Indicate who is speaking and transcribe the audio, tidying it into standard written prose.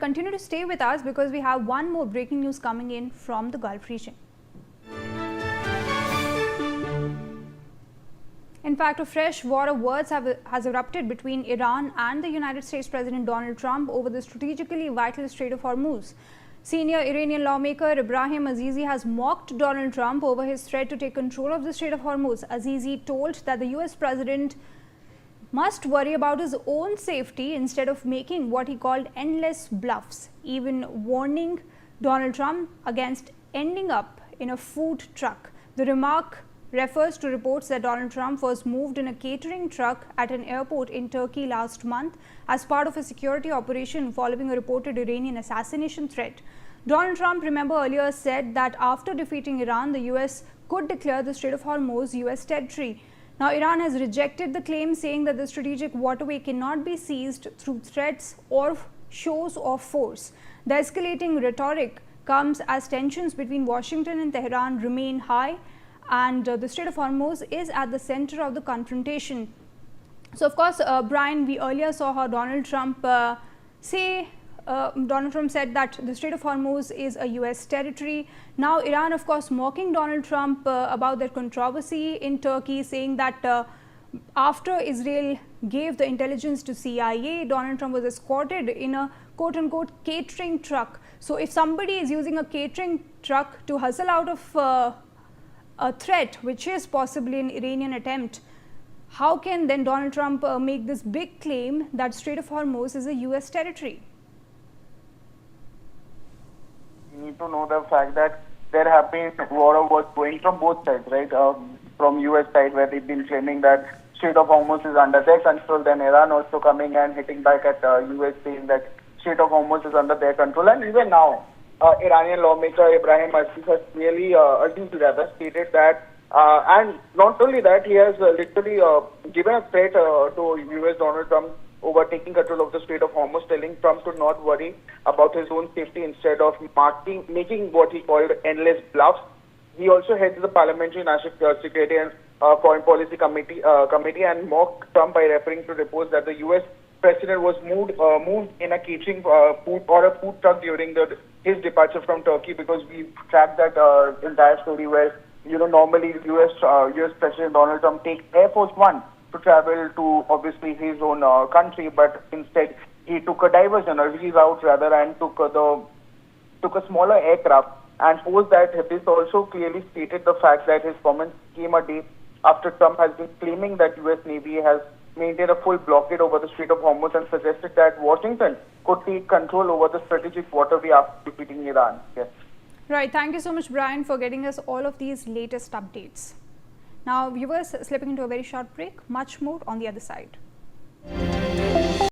Speaker 1: continue to stay with us because we have one more breaking news coming in from the Gulf region. In fact, a fresh war of words has erupted between Iran and the United States President Donald Trump over the strategically vital Strait of Hormuz. Senior Iranian lawmaker Ibrahim Azizi has mocked Donald Trump over his threat to take control of the Strait of Hormuz. Azizi told that the US president must worry about his own safety instead of making what he called endless bluffs, even warning Donald Trump against ending up in a food truck. The remark refers to reports that Donald Trump was moved in a catering truck at an airport in Turkey last month as part of a security operation following a reported Iranian assassination threat. Donald Trump, remember, earlier said that after defeating Iran, the US could declare the Strait of Hormuz US territory. Now, Iran has rejected the claim, saying that the strategic waterway cannot be seized through threats or shows of force. The escalating rhetoric comes as tensions between Washington and Tehran remain high, and the Strait of Hormuz is at the center of the confrontation. So, of course, Brian, we earlier saw how Donald Trump said that the Strait of Hormuz is a US territory. Now, Iran, of course, mocking Donald Trump about their controversy in Turkey, saying that after Israel gave the intelligence to CIA, Donald Trump was escorted in a quote-unquote catering truck. So, if somebody is using a catering truck to hustle out of a threat, which is possibly an Iranian attempt, how can then Donald Trump make this big claim that Strait of Hormuz is a US territory?
Speaker 2: You need to know the fact that there have been war of words going from both sides, right? From US side, where they've been claiming that Strait of Hormuz is under their control, then Iran also coming and hitting back at US, saying that Strait of Hormuz is under their control, and even now Iranian lawmaker Ibrahim Azizi has clearly stated that, and not only that, he has literally given a threat to US Donald Trump over taking control of the Strait of Hormuz, telling Trump to not worry about his own safety instead of making what he called endless bluffs. He also heads the Parliamentary National Security and Foreign Policy Committee and mocked Trump by referring to reports that the US president was moved in a catering food truck during his departure from Turkey, because we tracked that entire story where, normally US President Donald Trump takes Air Force One to travel to obviously his own country, but instead he took a diversion, a reroute rather, and took a smaller aircraft. And post that, this also clearly stated the fact that his comments came a day after Trump has been claiming that US Navy has maintained a full blockade over the Strait of Hormuz and suggested that Washington could take control over the strategic waterway after defeating Iran. Yes.
Speaker 1: Right. Thank you so much, Brian, for getting us all of these latest updates. Now, viewers, slipping into a very short break. Much more on the other side.